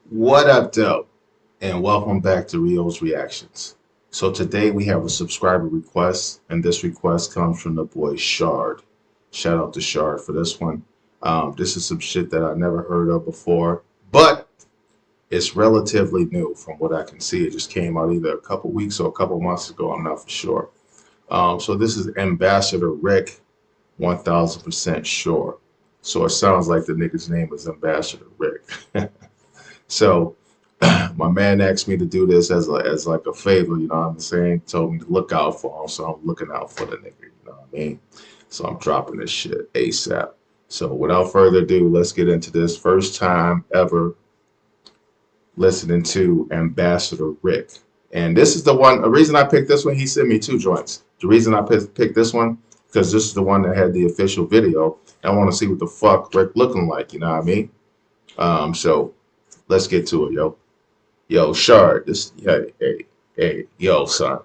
What up, though? And welcome back to Rio's Reactions. So today we have a subscriber request, and this request comes from the boy Shard. Shout out to Shard for this one. This is some shit that I never heard of before, but it's relatively new from what I can see. It just came out either a couple weeks or a couple months ago. I'm not for sure. So this is Ambassador Rick, 1000% sure. So it sounds like the nigga's name is Ambassador Rick. So my man asked me to do this as like a favor, you know what I'm saying? Told me to look out for him, so I'm looking out for the nigga, you know what I mean? So I'm dropping this shit ASAP. So without further ado, let's get into this. First time ever listening to Ambassador Rick. And this is the one, the reason I picked this one, he sent me two joints. The reason I picked this one, because this is the one that had the official video. I want to see what the fuck Rick looking like, you know what I mean? So let's get to it, yo. Yo, Shard, yo, son.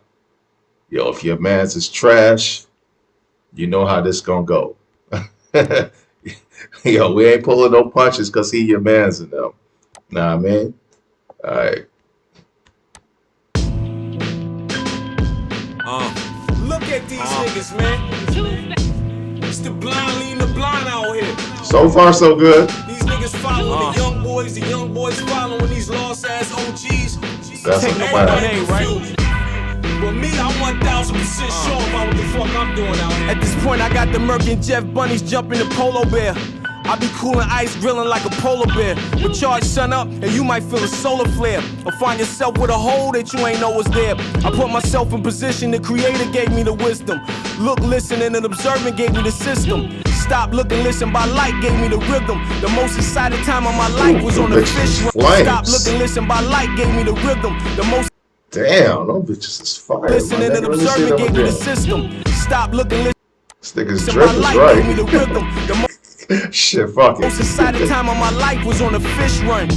Yo, if your man's is trash, you know how this gonna go. Yo, we ain't pulling no punches because he your man's in them. Nah, man. All right. Look at these niggas, man. It's the blind leading the blind out here. So far, so good. These niggas following the young boys following these lost ass OGs. That's Take a nobody fact. ain't right. But me, I'm 1000% sure about what the fuck I'm doing out here. At this point, I got the Merc and Jeff Bunnies jumping the Polo Bear. I be cooling ice, grilling like a polar bear. But charge sun up, and you might feel a solar flare. Or find yourself with a hole that you ain't know was there. I put myself in position, the creator gave me the wisdom. Look, listen, and observing gave me the system. Stop, look, and listen by light gave me the rhythm. The most excited time of my life was on the fish run. Stop, look, and listen by light gave me the rhythm. The most Damn, those bitches is fire. listen and observing gave me the system. Stop, look, and This nigga's listen drip by is light gave me the right. rhythm. The Shit, fuck it. most exciting time of my life was on a fish run.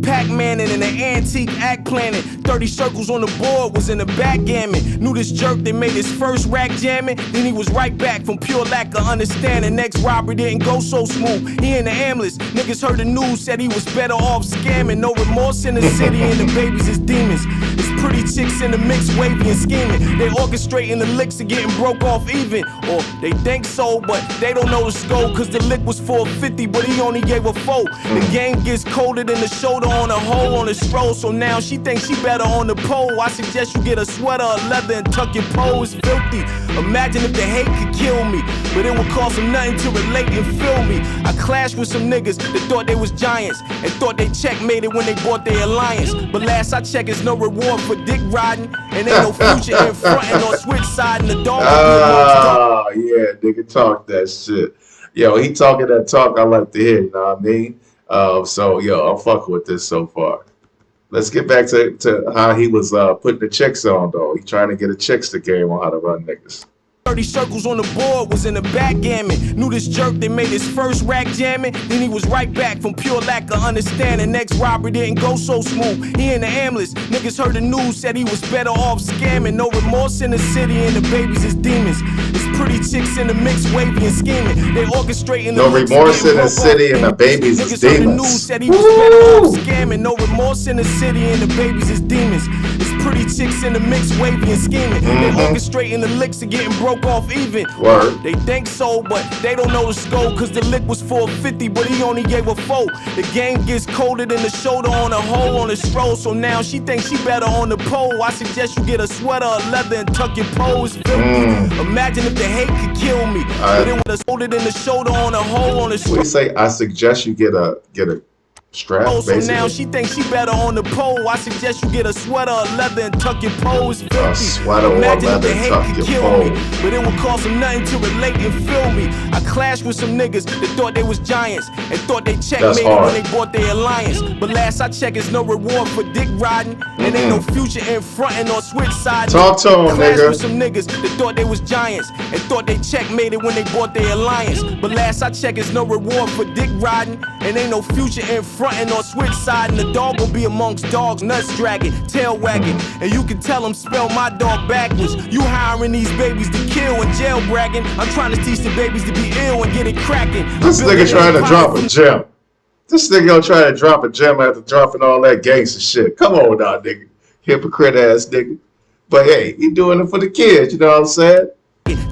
Pac-Man and in the antique act planet. 30 circles on the board was in the backgammon. Knew this jerk that made his first rack jamming. Then he was right back from pure lack of understanding. Next robbery didn't go so smooth. He in the ambulance. Niggas heard the news, said he was better off scamming. No remorse in the city and the babies is demons. It's pretty chicks in the mix, wavy and scheming. They orchestrating the licks and getting broke off even. Or they think so, but they don't know the scope. Cause the lick was 450, but he only gave a 4. The game gets colder than the shoulder on a hole on a stroll. So now she thinks she better on the pole. I suggest you get a sweater or leather and tuck your pole. It's filthy. Imagine if the hate could kill me, but it would cost them nothing to relate and feel me. I clashed with some niggas that thought they was giants and thought they checkmated when they bought their alliance. But last I check, it's no reward for dick riding, and ain't no future in frontin' or switch side in the dog. Oh, yeah, nigga, talk that shit. Yo, he talking that talk I like to hear, you know what I mean? So, yo, I'm fucking with this so far. Let's get back to how he was putting the chicks on, though. He trying to get a chicks the game on how to run niggas. 30 circles on the board was in the backgammon. Knew this jerk that made his first rack jamming. Then he was right back from pure lack of understanding. Next robbery didn't go so smooth. He in the ambulance. Niggas heard the news, said he was better off scamming. No remorse in the city and the babies is demons. It's pretty chicks in the mix, wavy and scheming. They orchestrating the No remorse in the city and the babies is Niggas heard the news, demons. said he was better off scamming. No remorse in the city and the babies is demons. It's pretty chicks in the mix, wavy and scheming. They orchestrating the licks and getting broke off even. Word. They think so, but they don't know the scope. Cause the lick was 450, but he only gave a 4. The game gets colder than the shoulder on a hole on a stroll. So now she thinks she better on the pole. I suggest you get a sweater or leather and tuck your pole. It's filthy. Imagine if the hate could kill me, but it was colder than the shoulder on a hole on a What do stroll. you say? I suggest you get a strap, So now basically. she thinks she better on the pole. I suggest you get a sweater or leather and tuck your pole. It's filthy. A sweater or Imagine if leather the and hate tuck could your kill pole. me, but it would cost them nothing to relate and feel me. I clashed with some niggas that thought they was giants and thought they checkmated hard. when they bought their alliance. But last I check, it's no reward for dick riding, and ain't no future in frontin' or switch side. Talk to him, Clashed nigga. with some niggas that thought they was giants and thought they checkmated when they bought their alliance. But last I check, it's no reward for dick riding, and ain't no future in frontin' or switch side. And the dog gon' be amongst dogs, nuts dragging, tail wagging, and you can tell them spell my dog backwards. You hiring these babies to kill and jail bragging. I'm trying to teach the babies to be ill and get it cracking. This nigga trying to drop a gem. This nigga gonna try to drop a gem after dropping all that gangster shit. Come on now, nigga. Hypocrite ass nigga. But hey, he doing it for the kids, you know what I'm saying?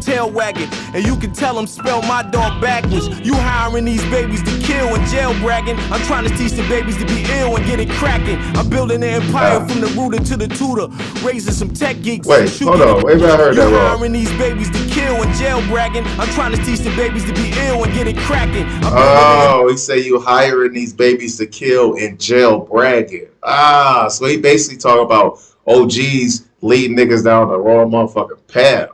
Tail wagging, and you can tell them spell my dog backwards. You hiring these babies to kill and jail bragging. I'm trying to teach the babies to be ill and get it cracking. I'm building an empire from the rooter to the tutor, raising some tech geeks. Wait, hold on. Maybe I heard that wrong. You hiring these babies to kill and jail bragging. I'm trying to teach the babies to be ill and get it cracking. Oh, he say you hiring these babies to kill and jail bragging. Ah, so he basically talking about OGs leading niggas down the wrong motherfucking path.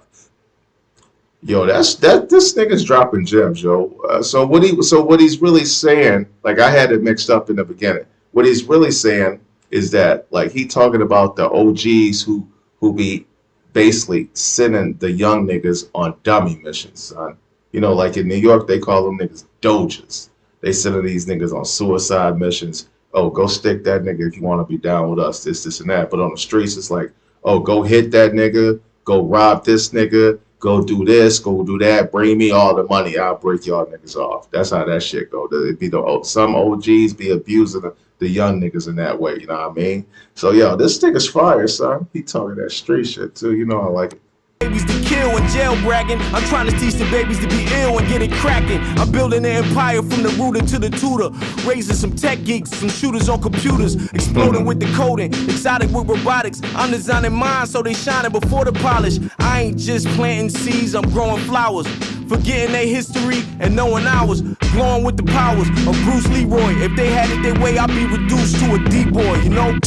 Yo, this nigga's dropping gems, yo. So what he's really saying, like I had it mixed up in the beginning. What he's really saying is that like he talking about the OGs who be basically sending the young niggas on dummy missions, son. You know, like in New York they call them niggas doges. They sending these niggas on suicide missions. Oh, go stick that nigga if you want to be down with us, this and that. But on the streets it's like, oh, go hit that nigga, go rob this nigga. Go do this, go do that, bring me all the money, I'll break y'all niggas off. That's how that shit go. It be some OGs be abusing the young niggas in that way, you know what I mean? So, yo, this nigga's fire, son. He talking that street shit, too. You know I like it. Babies to kill and jail bragging. I'm trying to teach the babies to be ill and get it cracking. I'm building an empire from the rooter to the tutor, raising some tech geeks, some shooters on computers, exploding with the coding, exotic with robotics. I'm designing minds so they shining before the polish. I ain't just planting seeds, I'm growing flowers. Forgetting their history and knowing ours. Glowing with the powers of Bruce Leroy. If they had it their way, I'd be reduced to a D-boy, you know?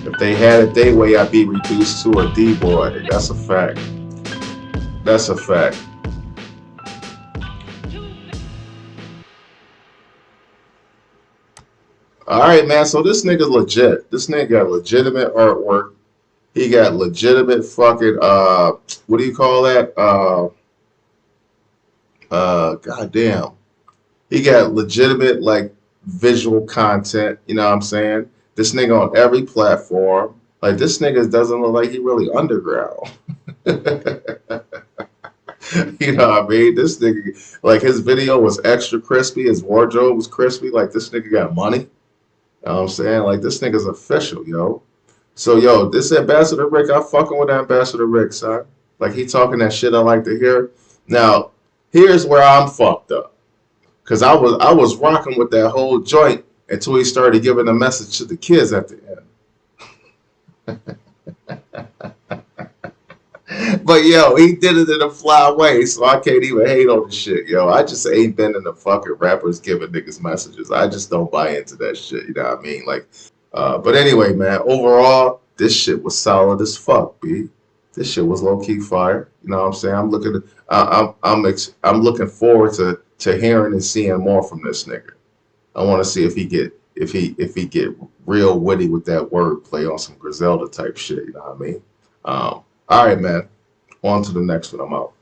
If they had it their way, I'd be reduced to a D-boy. That's a fact. That's a fact. All right, man. So this nigga legit. This nigga got legitimate artwork. He got legitimate fucking what do you call that? Goddamn. He got legitimate like visual content. You know what I'm saying? This nigga on every platform. Like this nigga doesn't look like he really underground. You know what I mean? This nigga, like his video was extra crispy. His wardrobe was crispy. Like this nigga got money. You know what I'm saying? Like this nigga's official, yo. So, yo, this Ambassador Rick, I'm fucking with Ambassador Rick, son. Like, he talking that shit I like to hear. Now, here's where I'm fucked up. Because I was rocking with that whole joint until he started giving a message to the kids at the end. But, yo, he did it in a fly way, so I can't even hate on the shit, yo. I just ain't been in the fucking rappers giving niggas messages. I just don't buy into that shit, you know what I mean? Like, but anyway, man, overall, this shit was solid as fuck, B. This shit was low-key fire. You know what I'm saying? I'm looking forward to hearing and seeing more from this nigga. I want to see if he get real witty with that wordplay on some Griselda type shit, you know what I mean? All right, man. On to the next one. I'm out.